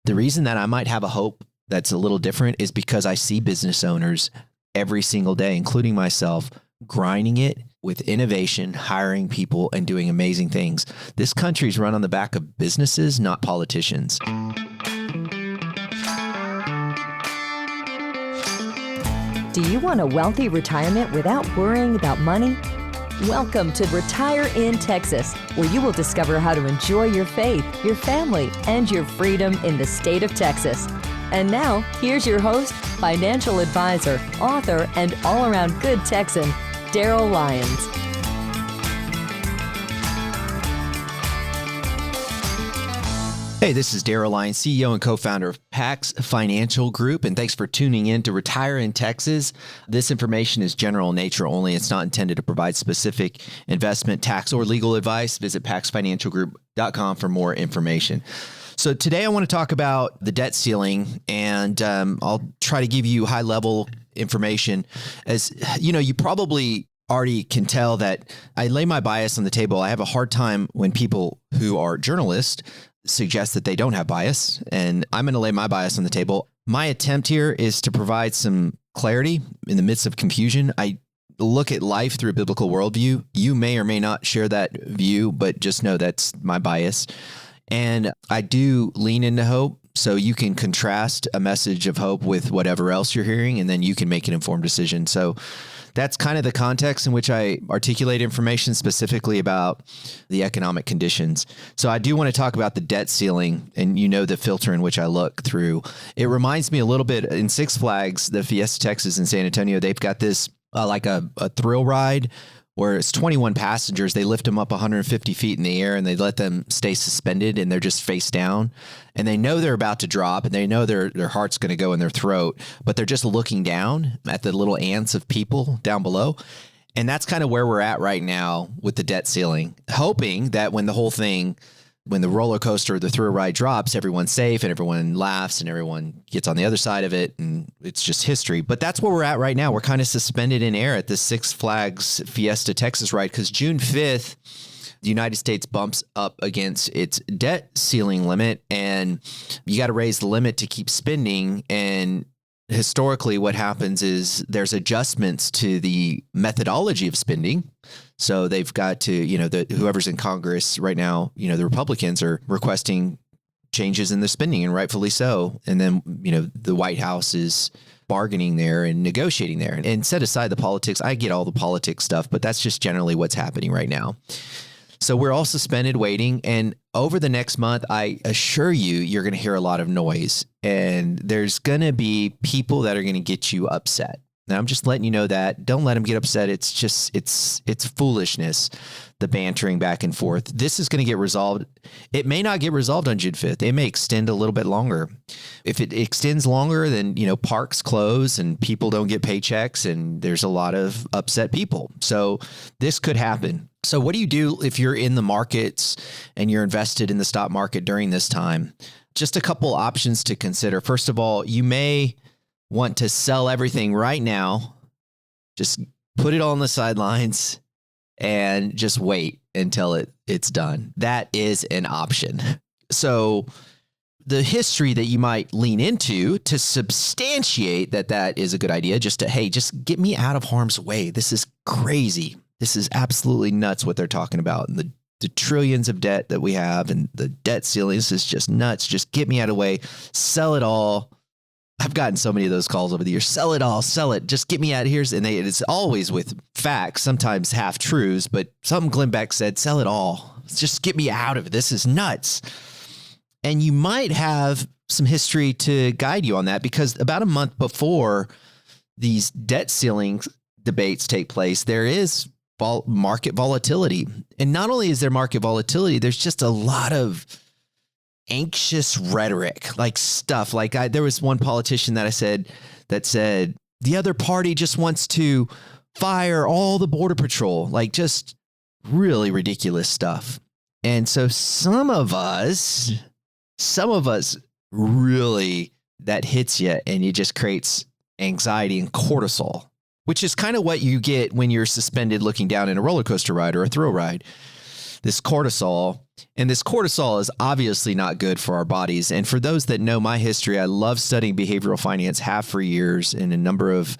The reason that I might have a hope that's a little different is because I see business owners every single day, including myself, grinding it with innovation, hiring people, and doing amazing things. This country's run on the back of businesses, not politicians. Do you want a wealthy retirement without worrying about money? Welcome to Retire in Texas, where you will discover how to enjoy your faith, your family, and your freedom in the state of Texas. And now, here's your host, financial advisor, author, and all-around good Texan, Daryl Lyons. Hey, this is Daryl Lyons, CEO and co-founder of Pax Financial Group, and thanks for tuning in to Retire in Texas. This information is general in nature only. It's not intended to provide specific investment, tax, or legal advice. Visit paxfinancialgroup.com for more information. So today I want to talk about the debt ceiling, and I'll try to give you high-level information. As you know, you probably already can tell that I lay my bias on the table. I have a hard time when people who are journalists suggest that they don't have bias, and I'm going to lay my bias on the table. My attempt here is to provide some clarity in the midst of confusion. I look at life through a biblical worldview. You may or may not share that view, but just know that's my bias. And I do lean into hope, so you can contrast a message of hope with whatever else you're hearing, and then you can make an informed decision. So that's kind of the context in which I articulate information specifically about the economic conditions. So I do want to talk about the debt ceiling, and you know the filter in which I look through. It reminds me a little bit in Six Flags, the Fiesta Texas in San Antonio. They've got this like a thrill ride where it's 21 passengers. They lift them up 150 feet in the air and they let them stay suspended, and they're just face down. And they know they're about to drop, and they know their heart's going to go in their throat, but they're just looking down at the little ants of people down below. And that's kind of where we're at right now with the debt ceiling, hoping that when the roller coaster or the thrill ride drops, everyone's safe and everyone laughs and everyone gets on the other side of it, and it's just history. But that's where we're at right now. We're kind of suspended in air at this Six Flags Fiesta Texas ride, because June 5th, the United States bumps up against its debt ceiling limit, and you got to raise the limit to keep spending. And historically, what happens is there's adjustments to the methodology of spending. So they've got to, whoever's in Congress right now, the Republicans are requesting changes in the spending, and rightfully so. And then, the White House is bargaining there and negotiating there. And set aside the politics, I get all the politics stuff, but that's just generally what's happening right now. So we're all suspended waiting. And over the next month, I assure you, you're going to hear a lot of noise, and there's going to be people that are going to get you upset. Now, I'm just letting you know that. Don't let them get upset. It's just, it's foolishness, the bantering back and forth. This is going to get resolved. It may not get resolved on June 5th. It may extend a little bit longer. If it extends longer, then, parks close and people don't get paychecks, and there's a lot of upset people. So this could happen. So what do you do if you're in the markets and you're invested in the stock market during this time? Just a couple options to consider. First of all, you may want to sell everything right now, just put it all on the sidelines and just wait until it's done. That is an option. So the history that you might lean into to substantiate that is a good idea, just get me out of harm's way. This is crazy. This is absolutely nuts what they're talking about. And the trillions of debt that we have and the debt ceiling, this is just nuts. Just get me out of the way. Sell it all. I've gotten so many of those calls over the years. Sell it all, sell it. Just get me out of here. And it's always with facts, sometimes half truths, but something Glenn Beck said, sell it all. Just get me out of it. This is nuts. And you might have some history to guide you on that, because about a month before these debt ceiling debates take place, there is market volatility. And not only is there market volatility, there's just a lot of anxious rhetoric, like stuff like there was one politician that said the other party just wants to fire all the border patrol, like just really ridiculous stuff. And so some of us really, that hits you, and it just creates anxiety and cortisol, which is kind of what you get when you're suspended looking down in a roller coaster ride or a thrill ride. this cortisol. And this cortisol is obviously not good for our bodies. And for those that know my history, I love studying behavioral finance, have for years in a number of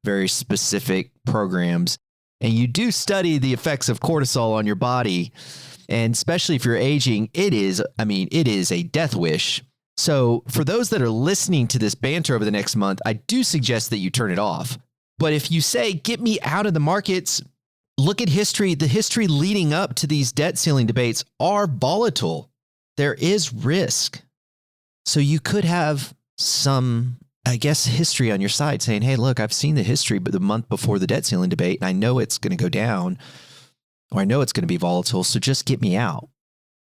very specific programs. And you do study the effects of cortisol on your body. And especially if you're aging, it is a death wish. So for those that are listening to this banter over the next month, I do suggest that you turn it off. But if you say, get me out of the markets, look at history. The history leading up to these debt ceiling debates are volatile. There is risk. So you could have some, history on your side saying, hey, look, I've seen the history, but the month before the debt ceiling debate, and I know it's going to go down, or I know it's going to be volatile. So just get me out.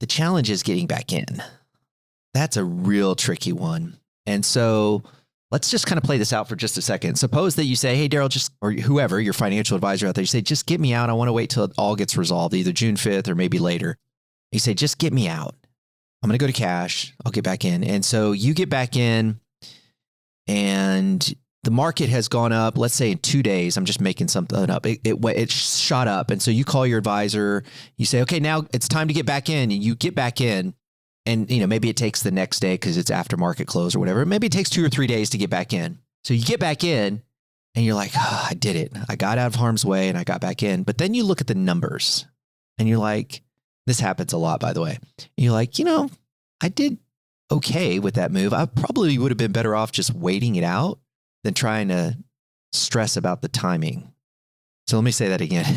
The challenge is getting back in. That's a real tricky one. And so let's just kind of play this out for just a second. Suppose that you say, hey, Daryl, or whoever, your financial advisor out there, you say, just get me out. I want to wait till it all gets resolved, either June 5th or maybe later. You say, just get me out. I'm going to go to cash. I'll get back in. And so you get back in and the market has gone up, let's say in 2 days, I'm just making something up. It shot up. And so you call your advisor, you say, okay, now it's time to get back in. And you get back in. And, maybe it takes the next day because it's after market close or whatever. Maybe it takes 2 or 3 days to get back in. So you get back in and you're like, oh, I did it. I got out of harm's way and I got back in. But then you look at the numbers and you're like, this happens a lot, by the way. And you're like, I did okay with that move. I probably would have been better off just waiting it out than trying to stress about the timing. So let me say that again.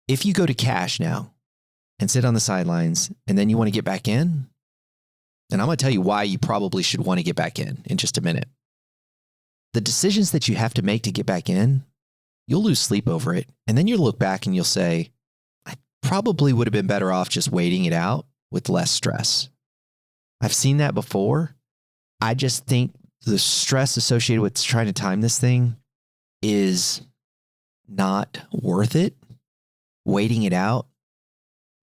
If you go to cash now, and sit on the sidelines, and then you want to get back in, and I'm going to tell you why you probably should want to get back in just a minute. The decisions that you have to make to get back in, you'll lose sleep over it. And then you'll look back and you'll say, I probably would have been better off just waiting it out with less stress. I've seen that before. I just think the stress associated with trying to time this thing is not worth it. Waiting it out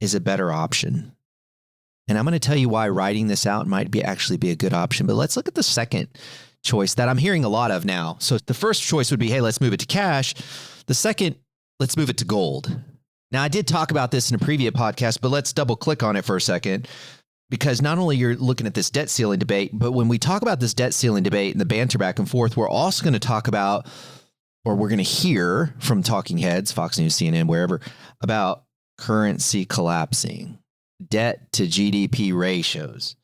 is a better option. And I'm going to tell you why writing this out might actually be a good option. But let's look at the second choice that I'm hearing a lot of now. So the first choice would be, hey, let's move it to cash. The second, let's move it to gold. Now, I did talk about this in a previous podcast, but let's double click on it for a second. Because not only you're looking at this debt ceiling debate, but when we talk about this debt ceiling debate and the banter back and forth, we're also going to talk about, or we're going to hear from talking heads, Fox News, CNN, wherever, about currency collapsing, debt to GDP ratios,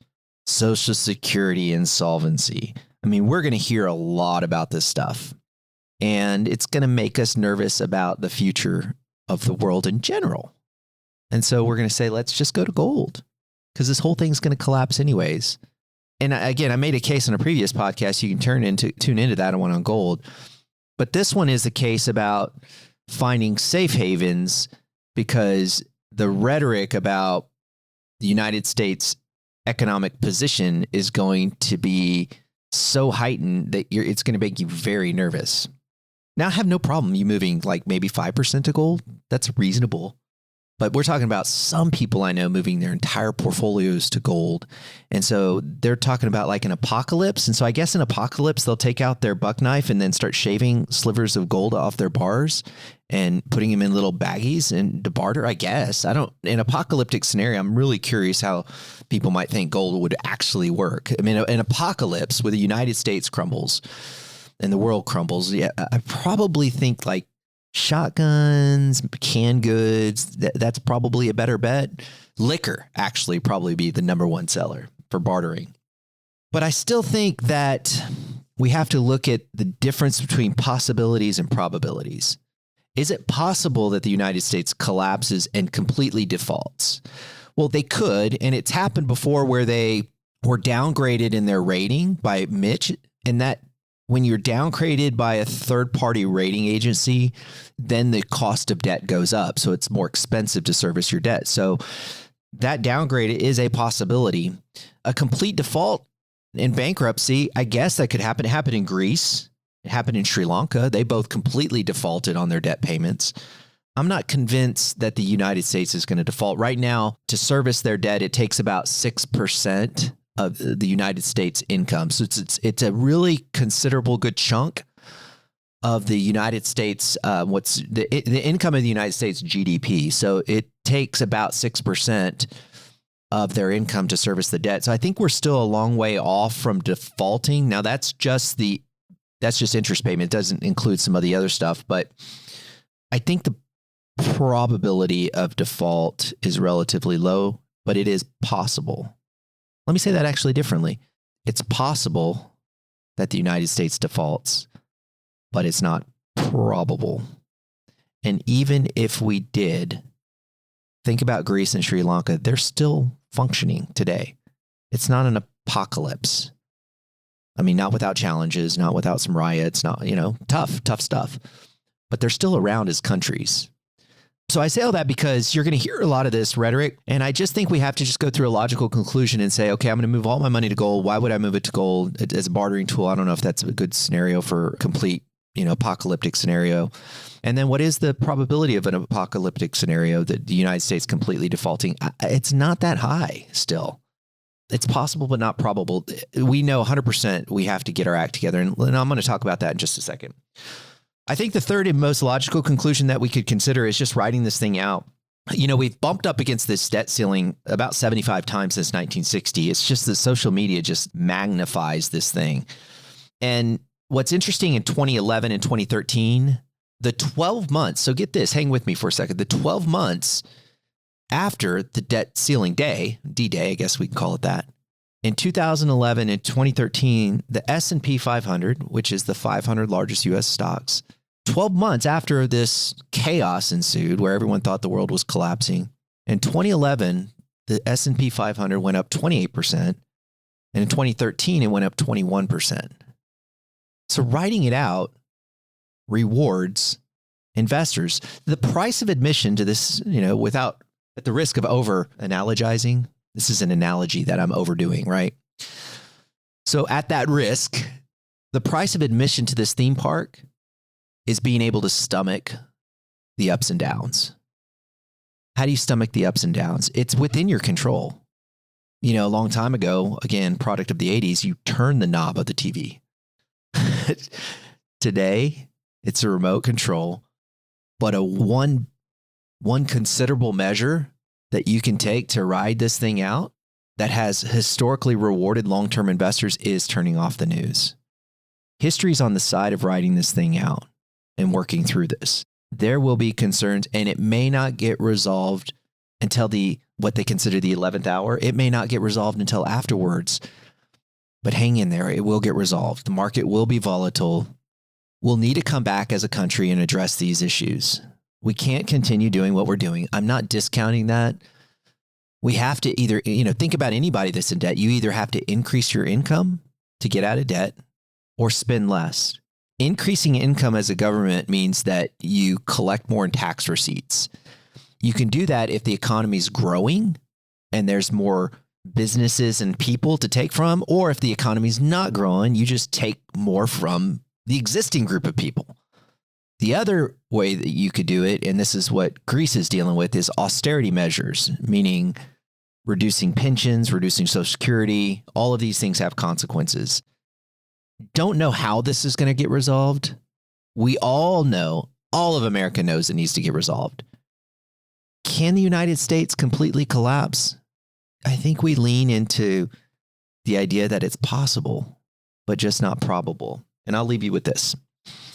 Social Security insolvency. I mean, we're going to hear a lot about this stuff, and it's going to make us nervous about the future of the world in general. And so we're going to say, let's just go to gold because this whole thing's going to collapse anyways. And again, I made a case in a previous podcast. You can tune into that one on gold. But this one is the case about finding safe havens, because the rhetoric about the United States economic position is going to be so heightened that it's going to make you very nervous. Now, I have no problem you moving like maybe 5% to gold. That's reasonable. But we're talking about some people I know moving their entire portfolios to gold. And so they're talking about like an apocalypse. And so I guess in apocalypse, they'll take out their buck knife and then start shaving slivers of gold off their bars and putting them in little baggies and to barter, I guess. In apocalyptic scenario, I'm really curious how people might think gold would actually work. I mean, an apocalypse where the United States crumbles and the world crumbles. Yeah, I probably think like shotguns, canned goods, that's probably a better bet. Liquor actually probably be the number one seller for bartering. But I still think that we have to look at the difference between possibilities and probabilities. Is it possible that the United States collapses and completely defaults? Well, they could, and it's happened before where they were downgraded in their rating by Mitch, and that when you're downgraded by a third-party rating agency, then the cost of debt goes up. So it's more expensive to service your debt. So that downgrade is a possibility. A complete default in bankruptcy, I guess that could happen. It happened in Greece. It happened in Sri Lanka. They both completely defaulted on their debt payments. I'm not convinced that the United States is going to default. Right now, to service their debt, it takes about 6% of the United States income. So it's a really considerable good chunk of the United States, the income of the United States GDP. So it takes about 6% of their income to service the debt. So I think we're still a long way off from defaulting. Now that's just interest payment. It doesn't include some of the other stuff, but I think the probability of default is relatively low, but it is possible. Let me say that actually differently. It's possible that the United States defaults, but it's not probable. And even if we did, think about Greece and Sri Lanka. They're still functioning today. It's not an apocalypse. I mean, not without challenges, not without some riots, not, tough stuff. But they're still around as countries. So I say all that because you're going to hear a lot of this rhetoric. And I just think we have to just go through a logical conclusion and say, okay, I'm going to move all my money to gold. Why would I move it to gold as a bartering tool? I don't know if that's a good scenario for a complete, apocalyptic scenario. And then what is the probability of an apocalyptic scenario that the United States completely defaulting? It's not that high still. It's possible, but not probable. We know 100% we have to get our act together. And I'm going to talk about that in just a second. I think the third and most logical conclusion that we could consider is just writing this thing out. We've bumped up against this debt ceiling about 75 times since 1960. It's just that social media just magnifies this thing. And what's interesting in 2011 and 2013, the 12 months, so get this, hang with me for a second, the 12 months after the debt ceiling day, D-Day, I guess we can call it that, in 2011 and 2013, the S&P 500, which is the 500 largest U.S. stocks, 12 months after this chaos ensued where everyone thought the world was collapsing, in 2011, the S&P 500 went up 28%, and in 2013, it went up 21%. So writing it out rewards investors. The price of admission to this, without at the risk of over analogizing, this is an analogy that I'm overdoing, right? So at that risk, the price of admission to this theme park is being able to stomach the ups and downs. How do you stomach the ups and downs? It's within your control. A long time ago, again, product of the 80s, you turn the knob of the TV. Today, it's a remote control, but one considerable measure that you can take to ride this thing out that has historically rewarded long-term investors is turning off the news. History's on the side of riding this thing out and working through this. There will be concerns, and it may not get resolved until what they consider the 11th hour. It may not get resolved until afterwards, but hang in there. It will get resolved. The market will be volatile. We'll need to come back as a country and address these issues. We can't continue doing what we're doing. I'm not discounting that. We have to either, think about anybody that's in debt. You either have to increase your income to get out of debt or spend less. Increasing income as a government means that you collect more in tax receipts. You can do that if the economy is growing and there's more businesses and people to take from, or if the economy is not growing, you just take more from the existing group of people. The other way that you could do it, and this is what Greece is dealing with, is austerity measures, meaning reducing pensions, reducing Social Security. All of these things have consequences. Don't know how this is going to get resolved. We all know, all of America knows it needs to get resolved. Can the United States completely collapse? I think we lean into the idea that it's possible, but just not probable. And I'll leave you with this.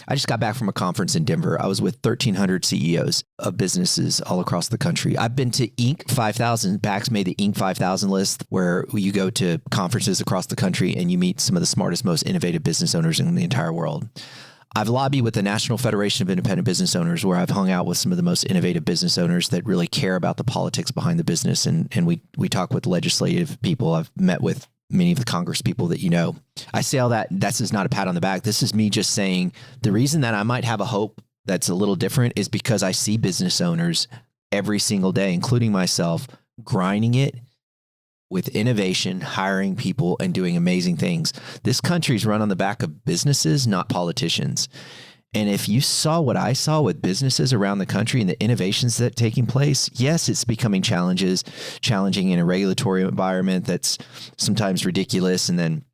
I just got back from a conference in Denver. I was with 1,300 CEOs of businesses all across the country. I've been to Inc. 5000. Bax made the Inc. 5000 list, where you go to conferences across the country and you meet some of the smartest, most innovative business owners in the entire world. I've lobbied with the National Federation of Independent Business Owners, where I've hung out with some of the most innovative business owners that really care about the politics behind the business. And we talk with legislative people. I've met with many of the Congress people that you know. I say all that. This is not a pat on the back. This is me just saying the reason that I might have a hope that's a little different is because I see business owners every single day, including myself, grinding it with innovation, hiring people, and doing amazing things. This country's run on the back of businesses, not politicians. And if you saw what I saw with businesses around the country and the innovations that are taking place, yes, it's becoming challenging in a regulatory environment that's sometimes ridiculous, and then,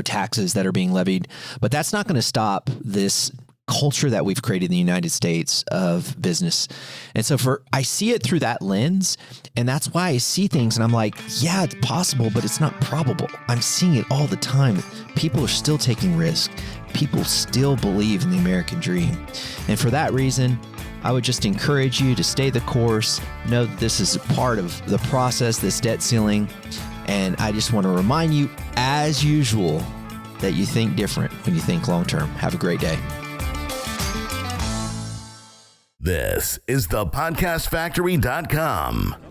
taxes that are being levied. But that's not going to stop this culture that we've created in the United States of business. And so I see it through that lens. And that's why I see things and I'm like, yeah, it's possible, but it's not probable. I'm seeing it all the time. People are still taking risks. People still believe in the American dream. And for that reason, I would just encourage you to stay the course. Know that this is a part of the process, this debt ceiling. And I just want to remind you, as usual, that you think different when you think long term. Have a great day. This is thepodcastfactory.com.